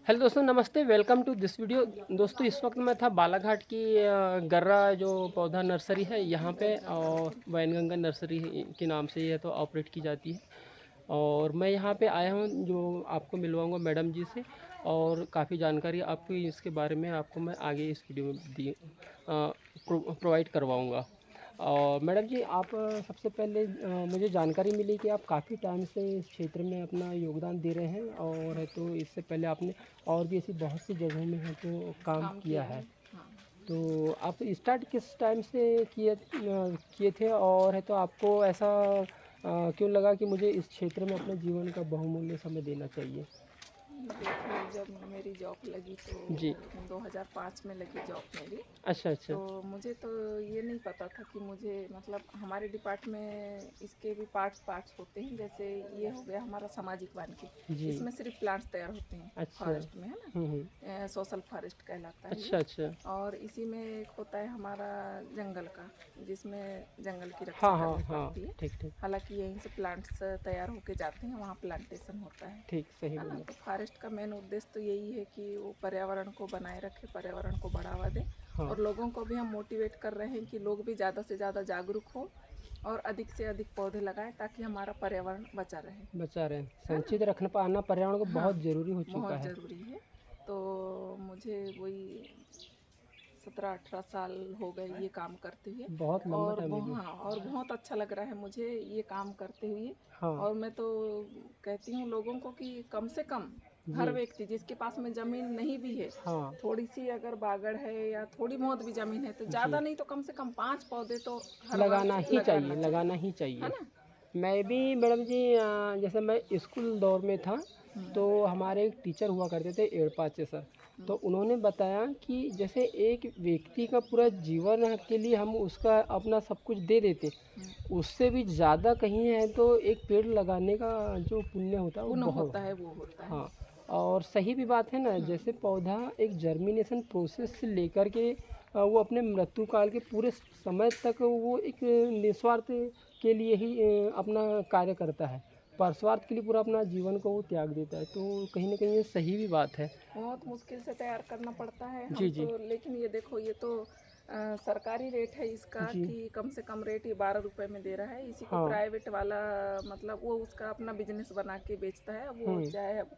Hello दोस्तों, नमस्ते। Welcome to this video. दोस्तों, इस वक्त मैं था बालाघाट की गर्रा जो पौधा नर्सरी है यहाँ पे, और वैनगंगा नर्सरी के नाम से यह तो ऑपरेट की जाती है। और मैं यहाँ पे आया हूँ जो आपको मिलवाऊंगा मैडम जी से, और काफ़ी जानकारी आपको इसके बारे में आपको मैं आगे इस वीडियो में प्रोवाइड करवाऊँगा। और मैडम जी, आप सबसे पहले मुझे जानकारी मिली कि आप काफ़ी टाइम से इस क्षेत्र में अपना योगदान दे रहे हैं, और है तो इससे पहले आपने और भी ऐसी बहुत सी जगहों में है तो काम काम किया किया है। है। हाँ। तो आप स्टार्ट किस टाइम से किए थे, और है तो आपको ऐसा क्यों लगा कि मुझे इस क्षेत्र में अपने जीवन का बहुमूल्य समय देना चाहिए? देखिए, जब मेरी जॉब लगी तो जी। 2005 में लगी जॉब मेरी। अच्छा, अच्छा। तो मुझे तो ये नहीं पता था कि मुझे मतलब हमारे डिपार्ट में इसके भी पार्ट्स पार्ट्स होते हैं। जैसे ये हो गया हमारा सामाजिक वानिकी, जी। इसमें सिर्फ प्लांट्स तैयार होते हैं अच्छा। फॉरेस्ट में, है हम्म। ना। सोशल फॉरेस्ट कहलाता है ये। अच्छा, अच्छा। और इसी में एक होता है हमारा जंगल का, जिसमें जंगल की रक्षा हाँ, हाँ, करनी हाँ। पड़ती है। ठीक, ठीक। हालांकि यहीं से प्लांट्स तैयार होके जाते हैं, वहाँ प्लांटेशन होता ठीक, सही है ना। बोले। तो फॉरेस्ट का मेन उद्देश्य तो यही है कि वो पर्यावरण को बनाए रखे, पर्यावरण को बढ़ावा दे। हाँ। और लोगों को भी हम मोटिवेट कर रहे हैं कि लोग भी ज़्यादा से ज़्यादा जागरूक हो और अधिक से अधिक पौधे लगाएं, ताकि हमारा पर्यावरण बचा रहे, बचा रहे हैं, है ना। संचित रखना पाना पर्यावरण को हाँ, बहुत ज़रूरी हो चुका बहुत है। ज़रूरी है। तो मुझे वही 17-18 साल हो गए ये काम करते हुए। बहुत लंबा और टाइम हो गया। हाँ, और बहुत अच्छा लग रहा है मुझे ये काम करते हुए। हाँ। और मैं तो कहती हूँ लोगों को कि कम से कम हर जी। व्यक्ति जिसके पास में ज़मीन नहीं भी है, हाँ। थोड़ी सी अगर बागड़ है या थोड़ी बहुत भी ज़मीन है, तो जी। ज़्यादा नहीं तो कम से कम 5 पौधे तो हर वर्ष लगाना ही चाहिए, लगाना लगाना चाहिए, ही है चाहिए। ना। मैं भी मैडम जी, जैसे मैं स्कूल दौर में था, हम्म, तो हमारे एक टीचर हुआ करते थे एड़पाचे सर। तो हम्म, उन्होंने बताया कि जैसे एक व्यक्ति का पूरा जीवन के लिए हम उसका अपना सब कुछ दे देते, हम्म। उससे भी ज़्यादा कहीं है तो एक पेड़ लगाने का जो पुण्य होता है वो पुण्य बहुत। होता है, वो होता है। हाँ। और सही भी बात है ना, हम्म, जैसे पौधा एक जर्मिनेशन प्रोसेस से लेकर के वो अपने मृत्यु काल के पूरे समय तक वो एक निस्वार्थ के लिए ही अपना कार्य करता है। परस्वार्थ के लिए पूरा अपना जीवन को वो त्याग देता है, तो कहीं ना कहीं ये सही भी बात है। बहुत मुश्किल से तैयार करना पड़ता है हम जी, तो। जी। लेकिन ये देखो, ये तो सरकारी रेट है इसका जी। कि कम से कम रेट ये 12 रुपए में दे रहा है। इसी को हाँ। प्राइवेट वाला मतलब वो उसका अपना बिजनेस बना के बेचता है। वो हम्म। चाहे अब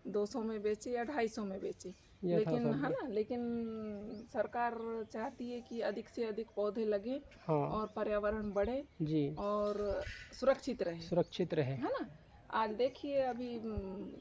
200 में बेचे या 250 में बेचे, लेकिन है यथासंभव। ना। लेकिन सरकार चाहती है कि अधिक से अधिक पौधे लगे हाँ। और पर्यावरण बढ़े जी। और सुरक्षित रहे, सुरक्षित रहे। है ना। आज देखिए अभी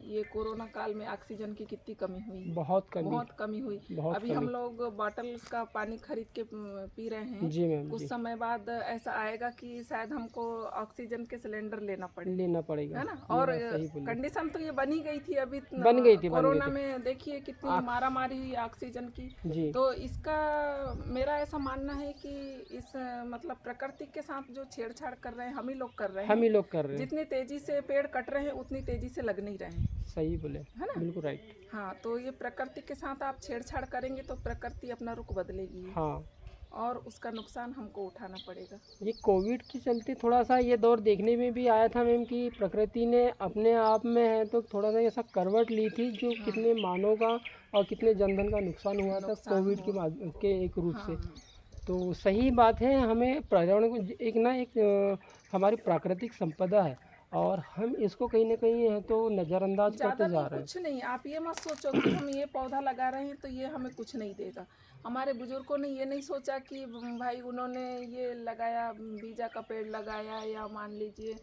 ये कोरोना काल में ऑक्सीजन की कितनी कमी हुई है, बहुत कमी। बहुत कमी हुई। बहुत अभी हम कमी। लोग बॉटल का पानी खरीद के पी रहे हैं। जी मैम कुछ जी। समय बाद ऐसा आएगा कि शायद हमको ऑक्सीजन के सिलेंडर लेना पड़े, लेना पड़ेगा। है ना। ये और बात सही बोली। कंडीशन तो ये बनी गई थी अभी बन गई थी, बन गई कोरोना थी। में देखिए कितनी आक्स। मारा मारी हुई ऑक्सीजन की। जी। तो इसका मेरा ऐसा मानना है कि इस मतलब प्रकृति के साथ जो छेड़छाड़ कर रहे हैं हम ही लोग कर रहे हम हैं। ही लोग कर रहे हैं। जितनी तेजी से पेड़ कट रहे हैं उतनी तेजी से लग नहीं रहे हैं, सही बोले। है ना। बिल्कुल राइट। हाँ, तो ये प्रकृति के साथ आप छेड़छाड़ करेंगे तो प्रकृति अपना रुख बदलेगी हाँ। और उसका नुकसान हमको उठाना पड़ेगा। ये कोविड के चलते थोड़ा सा ये दौर देखने में भी आया था मैम कि प्रकृति ने अपने आप में है तो थोड़ा सा ऐसा करवट ली थी, जो हाँ, कितने मानव का और कितने जनधन का नुकसान हुआ था नुकसान कोविड हुआ। के एक रूप से। हाँ, तो सही बात है, हमें पर्यावरण को एक ना एक हमारी प्राकृतिक संपदा है, और हम इसको कहीं ना कहीं है तो नज़रअंदाज ज़्यादा करते जा नहीं, रहे हैं। कुछ नहीं। आप ये मत सोचो कि हम ये पौधा लगा रहे हैं तो ये हमें कुछ नहीं देगा। हमारे बुजुर्गों ने ये नहीं सोचा कि भाई उन्होंने ये लगाया, बीजा का पेड़ लगाया या मान लीजिए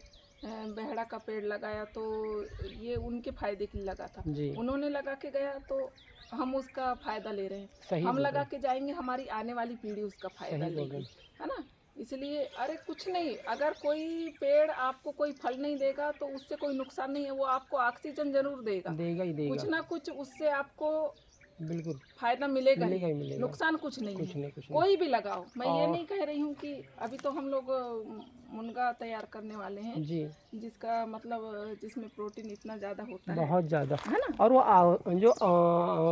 बेहड़ा का पेड़ लगाया, तो ये उनके फायदे के लिए लगा था। जी। उन्होंने लगा के गया तो हम उसका फायदा ले रहे हैं। सही हम बोल लगा रहे के जाएंगे, हमारी आने वाली पीढ़ी उसका हैं। फायदा सही बोल रहे लेगी, हैं। है ना। इसलिए अरे कुछ नहीं, अगर कोई पेड़ आपको कोई फल नहीं देगा तो उससे कोई नुकसान नहीं है। वो आपको ऑक्सीजन जरूर देगा, देगा ही कुछ देगा। ना कुछ उससे आपको बिल्कुल। फायदा मिलेगा ही। मिलेगा ही मिलेगा। नुकसान कुछ नहीं कुछ है। नहीं, कुछ नहीं। कोई भी लगाओ, मैं ये और नहीं कह रही हूँ कि अभी तो हम लोग मुनगा तैयार करने वाले हैं, जी। जिसका मतलब जिसमें प्रोटीन इतना ज़्यादा होता बहुत ज़्यादा। है ना। और वो जो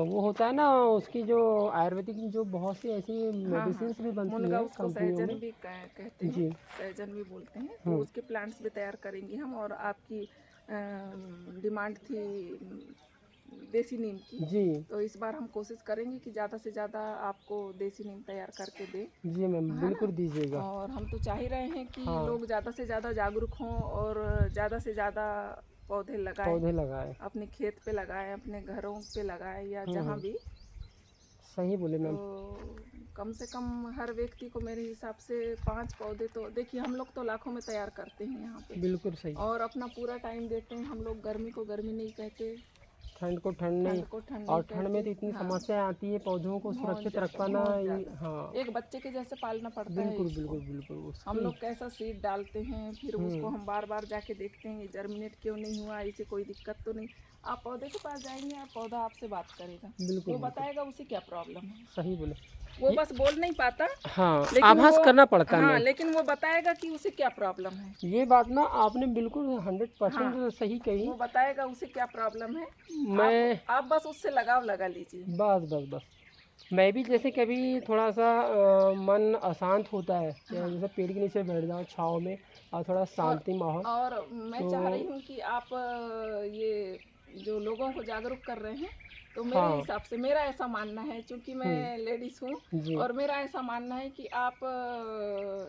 वो होता है ना, उसकी जो आयुर्वेदिक जो बहुत सी ऐसी हाँ, हाँ, मेडिसिन्स भी बनती मुनगा हैं उसको कंपनियों सहजन में। भी कहते हैं, जी। सहजन भी बोलते हैं। तो हम्म। उसके प्लांट्स भी तैयार करेंगे हम। और आपकी डिमांड थी देसी नीम की। जी तो इस बार हम कोशिश करेंगे कि ज़्यादा से ज़्यादा आपको देसी नीम तैयार करके दें, जी मैम, है ना। बिल्कुल दीजिएगा। और हम तो चाह ही रहे हैं कि हाँ, लोग ज़्यादा से ज़्यादा जागरूक हों और ज़्यादा से ज़्यादा पौधे लगाएं, पौधे लगाए। अपने खेत पे लगाएं, अपने घरों पे लगाएं या जहाँ हम्म, भी। सही बोले तो मैम। कम से कम हर व्यक्ति को मेरे हिसाब से 5 पौधे तो, देखिए हम लोग तो लाखों में तैयार करते हैं यहाँ पे बिल्कुल सही। और अपना पूरा टाइम देते हैं। हम लोग गर्मी को गर्मी नहीं कहते, ठंड को ठंड नहीं, ठंड को ठंड और नहीं ठंड में तो कहते। इतनी हाँ, समस्या आती है, पौधों को बहुत सुरक्षित रख ज़्यादा, पाना बहुत ये, ज़्यादा। हाँ, एक बच्चे के जैसे पालना पड़ता है बिल्कुल इसको। बिल्कुल बिल्कुल हम उसकी। लोग कैसा सीड डालते हैं, फिर उसको हम्म, हम बार बार जाके देखते हैं, ये जर्मिनेट क्यों नहीं हुआ, इसे कोई दिक्कत तो नहीं। आप पौधे के पास जाएंगे और पौधा आपसे बात करेगा, बिल्कुल वो बिल्कुल बताएगा उसे क्या प्रॉब्लम है। सही बोले। वो ये, बस बोल नहीं पाता, हाँ, लेकिन आभास वो, करना पड़ता है हाँ, मैम। लेकिन वो बताएगा कि उसे क्या प्रॉब्लम है। ये बात ना आपने बिल्कुल 100% हाँ, सही कही। वो बताएगा उसे क्या प्रॉब्लम है। मैं आप बस उससे लगाव लगा लीजिए। बस बस बस मैं भी जैसे कभी थोड़ा सा मन अशांत होता है, या हाँ, जैसे पेड़ के नीचे बैठ जाओ छाँव में और थोड़ा और शांति माहौल, और मैं चाह तो रही हूँ कि आप ये जो लोगों को जागरूक कर रहे हैं, तो मेरे हाँ। हिसाब से मेरा ऐसा मानना है, क्योंकि मैं लेडीज़ हूँ, जी और मेरा ऐसा मानना है कि आप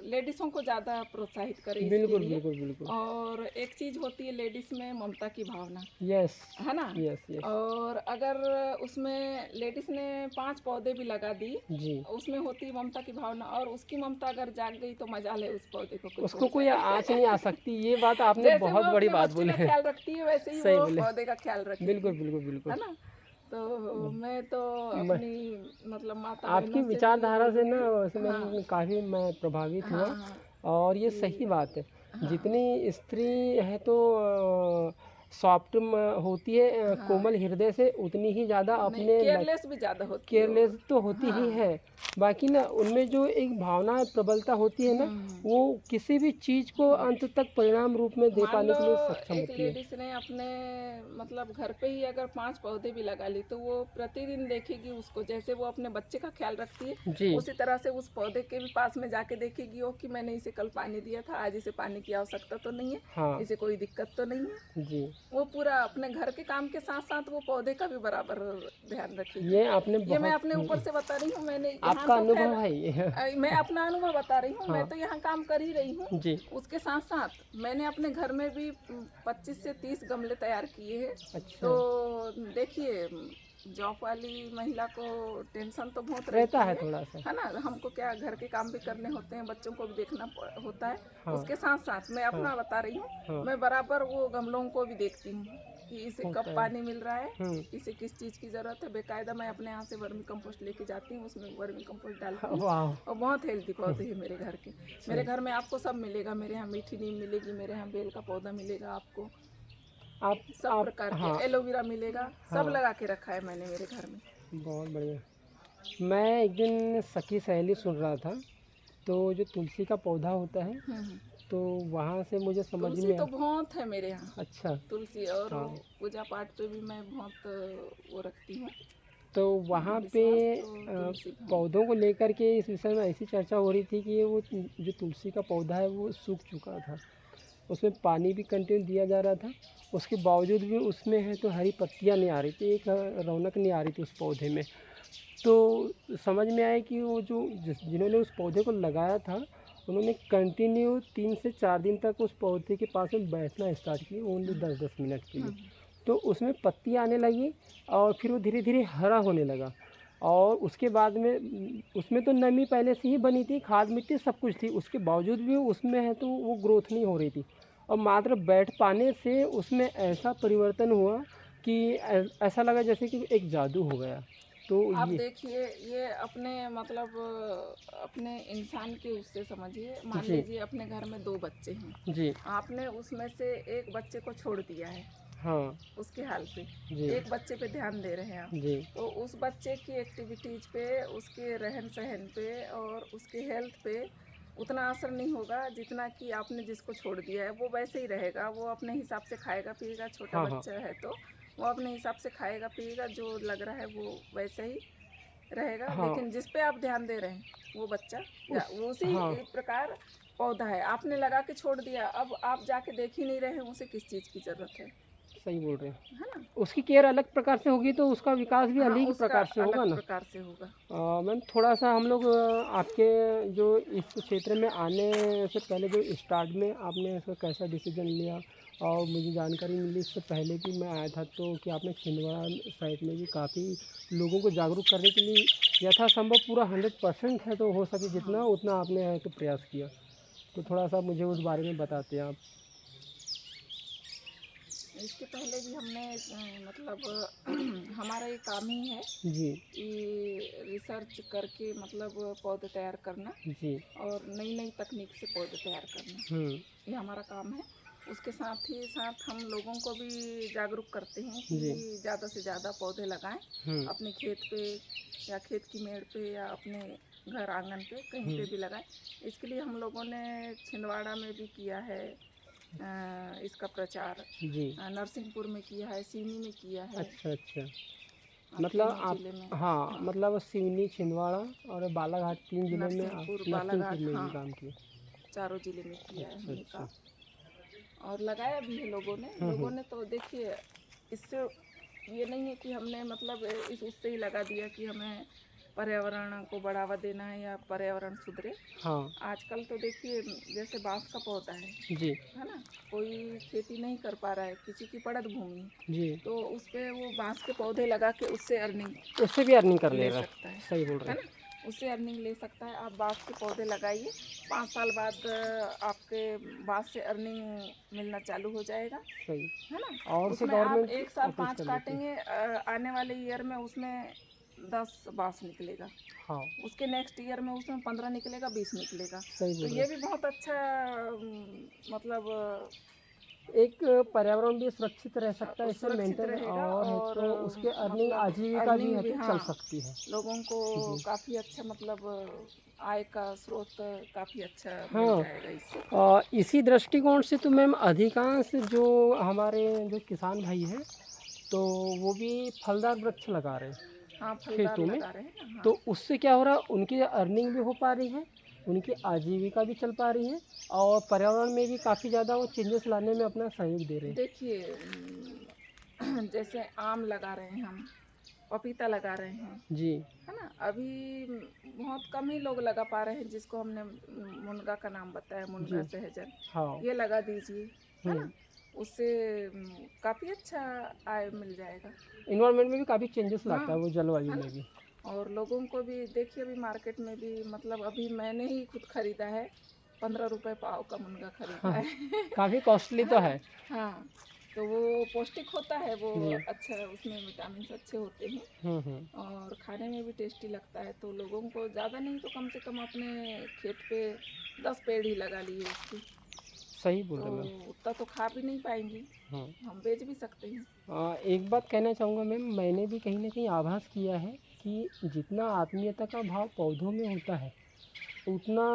लेडीज़ों को ज़्यादा प्रोत्साहित करें इसके बिल्कुल लिए। बिल्कुल बिल्कुल। और एक चीज़ होती है लेडीज़ में, ममता की भावना, यस है ना। Yes yes. और अगर उसमें लेडीज़ ने 5 पौधे भी लगा दी, जी, उसमें होती है ममता की भावना, और उसकी ममता अगर जाग गई तो मजाल है उस पौधे को कुछ उसको हो कोई जाए। आँच नहीं आ सकती, ये बात आपने जैसे वो बहुत बड़ी अपने बात बच्चे बोले का हैं। ख्याल रखती है, वैसे ही सही वो बोले, पौधे का ख्याल बिल्कुल रखेगी, बिल्कुल बिल्कुल। है ना। तो मैं तो मैं अपनी मतलब माता आपकी बहनों से भी ये विचारधारा से ना बोलूँगी। वैसे हाँ, मैं काफ़ी प्रभावित हुआ, हाँ, हाँ, और ये सही कि बात है। हाँ, जितनी स्त्री है तो सॉफ्ट होती है, हाँ, कोमल हृदय से, उतनी ही ज़्यादा नहीं, अपने केयरलेस भी ज़्यादा होती है केयरलेस वो। तो होती ही हाँ, है। बाकी ना उनमें जो एक भावना प्रबलता होती है ना, हम्म। वो किसी भी चीज़ को अंत तक परिणाम रूप में दे मान पाने लो के लिए सक्षम एक होती है। लेडीज ने अपने मतलब घर पे ही अगर 5 पौधे भी लगा ली, तो वो प्रतिदिन देखेगी उसको, जैसे वो अपने बच्चे का ख्याल रखती है, जी उसी तरह से उस पौधे के भी पास में जाके देखेगी वो कि मैंने इसे कल पानी दिया था, आज इसे पानी की आवश्यकता तो नहीं है, हाँ। इसे कोई दिक्कत तो नहीं है। जी, वो पूरा अपने घर के काम के साथ साथ वो पौधे का भी बराबर ध्यान रखेगी। ये आपने ये मैं बहुत अपने ऊपर से बता रही हूँ, मैंने यहाँ आपका तो खैर अनुभव है ये। मैं अपना अनुभव बता रही हूँ, मैं हाँ तो यहाँ काम कर ही रही हूँ। जी। उसके साथ साथ मैंने अपने घर में भी 25 से 30 गमले तैयार किए हैं। अच्छा, तो देखिए, जॉब वाली महिला को टेंशन तो बहुत रहता रहती है थोड़ा सा। है ना। हमको क्या, घर के काम भी करने होते हैं, बच्चों को भी देखना होता है। हाँ उसके साथ साथ मैं हाँ अपना बता रही हूँ, हाँ, मैं बराबर वो गमलों को भी देखती हूँ कि इसे कब होता है। पानी मिल रहा है, हम्म, इसे किस चीज़ की ज़रूरत है। बेकायदा मैं अपने यहाँ से वर्मी कंपोस्ट लेके जाती हूँ, उसमें वर्मी कंपोस्ट डालती हूँ। वाह, और बहुत हेल्दी पौधे हैं मेरे घर के। मेरे सही। घर में आपको सब मिलेगा, मेरे यहाँ मीठी नीम मिलेगी, मेरे यहाँ बेल का पौधा मिलेगा आपको, आप सब आप प्रकार के हाँ एलोवेरा मिलेगा, सब हाँ, लगा के रखा है मैंने मेरे घर में। बहुत बढ़िया। मैं एक दिन सखी सहेली सुन रहा था, तो जो तुलसी का पौधा होता है, हम्म। तो वहाँ से मुझे समझ तुलसी में तो बहुत है मेरे यहाँ, अच्छा। तुलसी, और हाँ, पूजा पाठ पे भी मैं बहुत वो रखती हूँ, तो वहाँ पे विश्वास, तो तुलसी बहुत पौधों को लेकर के इस विषय में ऐसी चर्चा हो रही थी कि वो जो तुलसी का पौधा है वो सूख चुका था, उसमें पानी भी कंटिन्यू दिया जा रहा था, उसके बावजूद भी उसमें है तो हरी पत्तियाँ नहीं आ रही थी, एक रौनक नहीं आ रही थी उस पौधे में। तो समझ में आया कि वो जो जिन्होंने उस पौधे को लगाया था, उन्होंने कंटिन्यू 3 से 4 दिन तक उस पौधे के पास में बैठना स्टार्ट किया, ओनली 10-10 मिनट के लिए। हम्म, तो उसमें पत्ती आने लगी, और फिर वो धीरे धीरे हरा होने लगा, और उसके बाद में उसमें तो नमी पहले से ही बनी थी, खाद मिट्टी सब कुछ थी, उसके बावजूद भी उसमें है तो वो ग्रोथ नहीं हो रही थी, और मात्र बैठ पाने से उसमें ऐसा परिवर्तन हुआ कि ऐसा लगा जैसे कि एक जादू हो गया। तो आप ये देखिए, ये अपने मतलब अपने इंसान के उससे समझिए, मान जी लीजिए अपने घर में 2 बच्चे हैं, जी आपने उसमें से एक बच्चे को छोड़ दिया है हाँ उसके हाल पे, जी एक बच्चे पे ध्यान दे रहे हैं आप, जी तो उस बच्चे की एक्टिविटीज़ पे, उसके रहन सहन पे और उसके हेल्थ पे उतना असर नहीं होगा जितना कि आपने जिसको छोड़ दिया है। वो वैसे ही रहेगा, वो अपने हिसाब से खाएगा पिएगा, छोटा हाँ हाँ बच्चा है तो वो अपने हिसाब से खाएगा पिएगा, जो लग रहा है वो वैसे ही रहेगा। हाँ लेकिन जिस पे आप ध्यान दे रहे हैं वो बच्चा उस वो उसी हाँ प्रकार पौधा है, आपने लगा के छोड़ दिया, अब आप जाके देख ही नहीं रहे हैं उसे किस चीज़ की ज़रूरत है। सही बोल रहे हैं। है ना। उसकी केयर अलग प्रकार से होगी तो उसका विकास भी हाँ, अलग उसका प्रकार से होगा अलग ना। प्रकार से होगा। मैम थोड़ा सा हम लोग आपके जो इस क्षेत्र में आने से पहले जो स्टार्ट में आपने इसका कैसा डिसीजन लिया, और मुझे जानकारी मिली इससे पहले भी मैं आया था तो कि आपने छिंदवाड़ा साइड में भी काफ़ी लोगों को जागरूक करने के लिए यथासंभव पूरा 100% है तो हो सके हाँ, जितना उतना आपने है तो प्रयास किया। तो थोड़ा सा मुझे उस बारे में बताते हैं आप। इसके पहले भी हमने मतलब हमारा ये काम ही है जी। कि रिसर्च करके मतलब पौधे तैयार करना जी। और नई नई तकनीक से पौधे तैयार करना, हम्म। ये हमारा काम है। उसके साथ ही साथ हम लोगों को भी जागरूक करते हैं कि जी। ज़्यादा से ज़्यादा पौधे लगाएं अपने खेत पे या खेत की मेड़ पे या अपने घर आंगन पे कहीं पे भी लगाएं। इसके लिए हम लोगों ने छिंदवाड़ा में भी किया है इसका प्रचार, जी। नरसिंहपुर में किया है, सिवनी में किया है, अच्छा अच्छा। और मतलब तीनों आप, जिले में। हाँ हाँ, मतलब सिवनी, छिंदवाड़ा और बालाघाट 3 जिले में आप नरसिंहपुर, नरसिंहपुर बालाघाट, में भी हाँ, काम किए। चारों जिले में किया है अच्छा हमने अच्छा। काम। और लगाया भी है लोगों ने। लोगों ने तो देखिए, इससे ये नहीं है कि हमने मतलब इस उससे ही लगा दिया कि हमें पर्यावरण को बढ़ावा देना है या पर्यावरण सुधरे। हाँ। आजकल तो देखिए, जैसे बांस का पौधा जी। है ना, कोई खेती नहीं कर पा रहा है, किसी की पड़त भूमि है, जी। तो उस पे वो बांस के पौधे लगा के उससे अर्निंग उससे भी अर्निंग कर ले ले रहा है। सकता सही बोल रहे है हैं। ना। उससे अर्निंग ले सकता है। आप बांस के पौधे लगाइए, 5 साल बाद आपके बांस से अर्निंग मिलना चालू हो जाएगा, सही। है ना। और से उसमें आप गवर्नमेंट 1 साल अप्रोच 5 कर लेते हैं। काटेंगे, आने वाले ईयर में उसमें 10 बांस निकलेगा, हाँ। उसके नेक्स्ट ईयर में उसमें 15 निकलेगा, 20 निकलेगा। सही तो बोल रहे ये हैं। भी बहुत अच्छा मतलब एक पर्यावरण भी सुरक्षित रह सकता है इससे सुरक्षित मेंटेन, रहेगा और है और तो उसके अर्निंग मतलब आजीविका भी अर्निंग है भी, तो चल हाँ, सकती है। लोगों को जी। काफ़ी अच्छा मतलब आय का स्रोत काफ़ी अच्छा मिल हाँ। जाएगा इससे। इसी दृष्टिकोण से तो मैम अधिकांश जो हमारे जो किसान भाई हैं तो वो भी फलदार वृक्ष लगा रहे हैं हाँ, फलदार खेतों में। लगा रहे हैं ना। हाँ, तो उससे क्या हो रहा है, उनकी अर्निंग भी हो पा रही है, उनकी आजीविका भी चल पा रही है, और पर्यावरण में भी काफ़ी ज़्यादा वो चेंजेस लाने में अपना सहयोग दे रहे हैं। देखिए जैसे आम लगा रहे हैं हम, पपीता लगा रहे हैं, जी। है ना। अभी बहुत कम ही लोग लगा पा रहे हैं, जिसको हमने मुनगा का नाम बताया, मुनगा जी। सहजन, हाँ। ये लगा दीजिए, है हम्म। ना। उससे काफ़ी अच्छा आय मिल जाएगा। इन्वायरमेंट में भी काफ़ी चेंजेस हाँ, लाता है वो, जलवायु है में ना। भी। और लोगों को भी देखिए, अभी मार्केट में भी मतलब अभी मैंने ही खुद खरीदा है, 15 रुपए पाव का मुनगा खरीदा हाँ। है। काफ़ी कॉस्टली तो है ना। है। हाँ, तो वो पौष्टिक होता है, वो जी। अच्छा, उसमें विटामिन अच्छे होते हैं हम्म। और खाने में भी टेस्टी लगता है। तो लोगों को ज़्यादा नहीं तो कम से कम अपने खेत पे 10 पेड़ ही लगा लिए उसके, सही बोल तो रहे हैं मैम। उतना तो खा भी नहीं पाएंगी, हाँ। हम बेच भी सकते हैं। एक बात कहना चाहूँगा मैम, मैंने भी कहीं ना कहीं आभास किया है कि जितना आत्मीयता का भाव पौधों में होता है उतना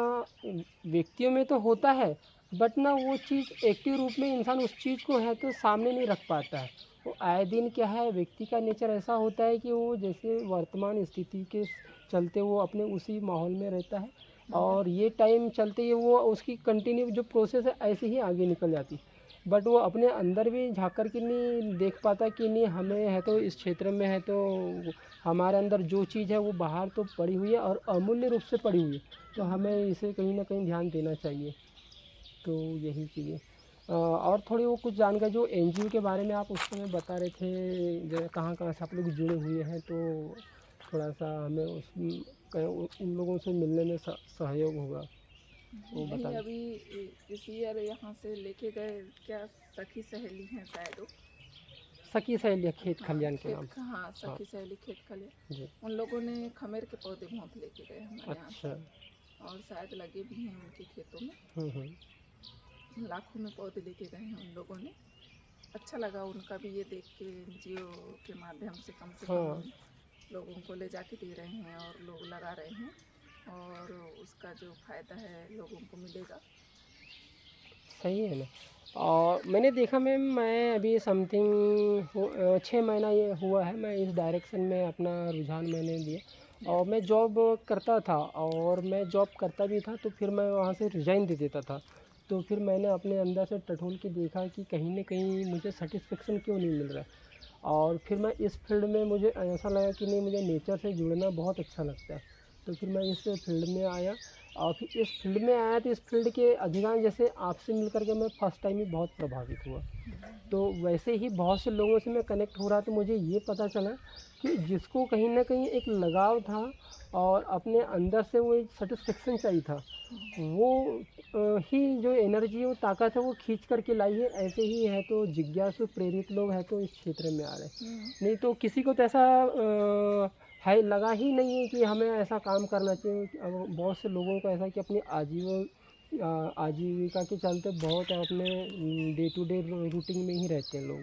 व्यक्तियों में तो होता है, बट ना वो चीज़ एक्टिव रूप में इंसान उस चीज़ को है तो सामने नहीं रख पाता है। वो आए दिन क्या है, व्यक्ति का नेचर ऐसा होता है कि वो जैसे वर्तमान स्थिति के चलते वो अपने उसी माहौल में रहता है, हम्म, और ये टाइम चलते ही वो उसकी कंटिन्यू जो प्रोसेस है ऐसे ही आगे निकल जाती है। बट वो अपने अंदर भी झाँक कर के नहीं देख पाता कि नहीं हमें है तो इस क्षेत्र में है तो हमारे अंदर जो चीज़ है वो बाहर तो पड़ी हुई है और अमूल्य रूप से पड़ी हुई है, तो हमें इसे कहीं ना कहीं ध्यान देना चाहिए। तो यही चीज़ें, और थोड़ी वो कुछ जानकारी जो एनजीओ के बारे में आप उस समय बता रहे थे, जो कहाँ कहाँ से आप लोग जुड़े हुए हैं, तो थोड़ा सा हमें उन लोगों से मिलने में सहयोग होगा, वो बता नहीं, दें। अभी इस ईयर यहाँ से लेके गए क्या, सखी सहेली हैं शायद वो। सखी सहेलिया खेत हाँ, खलियान के नाम से। हाँ, हाँ। सखी सहेली खेत खले, जी। उन लोगों ने खमेर के पौधे बहुत लेके गए हमारे यहाँ अच्छा। से, और शायद लगे भी हैं उनके खेतों में। हम्म। लाखों में पौधे लेके गए हैं उन लोगों ने। अच्छा लगा उनका भी ये देख के, एनजीओ के माध्यम से कम हाँ। लोगों को ले जाके दे रहे हैं और लोग लगा रहे हैं, और उसका जो फ़ायदा है लोगों को मिलेगा। सही है ना। और मैंने देखा मैम, मैं अभी समथिंग 6 महीना ये हुआ है मैं इस डायरेक्शन में अपना रुझान मैंने दिया, और मैं जॉब करता था, और मैं जॉब करता भी था तो फिर मैं वहाँ से रिज़ाइन दे देता था। तो फिर मैंने अपने अंदर से टटोल के देखा कि कहीं न कहीं मुझे सेटिस्फेक्शन क्यों नहीं मिल रहा है। और फिर मैं इस फील्ड में मुझे ऐसा लगा कि नहीं, मुझे नेचर से जुड़ना बहुत अच्छा लगता है। तो फिर मैं इस फील्ड में आया और फिर इस फील्ड में आया तो इस फील्ड के अधिकांश, जैसे आपसे मिल कर के मैं फ़र्स्ट टाइम ही बहुत प्रभावित हुआ। तो वैसे ही बहुत से लोगों से मैं कनेक्ट हो रहा, तो मुझे ये पता चला कि जिसको कहीं न कहीं एक लगाव था और अपने अंदर से वो एक सेटिस्फेक्शन चाहिए था, वो ही जो एनर्जी है, वो ताकत है, वो खींच कर के लाई है। ऐसे ही है तो जिज्ञासु प्रेरित लोग हैं तो इस क्षेत्र में आ रहे हैं। नहीं तो किसी को तो ऐसा है लगा ही नहीं है कि हमें ऐसा काम करना चाहिए। अब बहुत से लोगों को ऐसा कि अपनी आजीविका के चलते बहुत अपने डे टू डे रूटीन में ही रहते हैं लोग।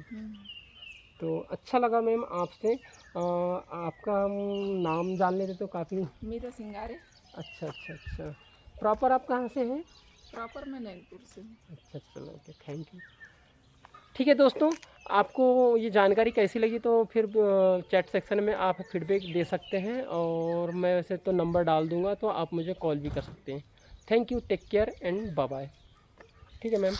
तो अच्छा लगा मैम आपसे। आपका हम नाम जान लेते तो काफ़ी। मीरा सिंगारे। अच्छा अच्छा अच्छा। प्रॉपर आप कहाँ से हैं? प्रॉपर मैं नैनपुर से हूँ। अच्छा चलो, ओके, थैंक यू। ठीक है दोस्तों, आपको ये जानकारी कैसी लगी तो फिर चैट सेक्शन में आप फीडबैक दे सकते हैं, और मैं वैसे तो नंबर डाल दूंगा, तो आप मुझे कॉल भी कर सकते हैं। Thank you, take care and bye bye. ठीक है मैम।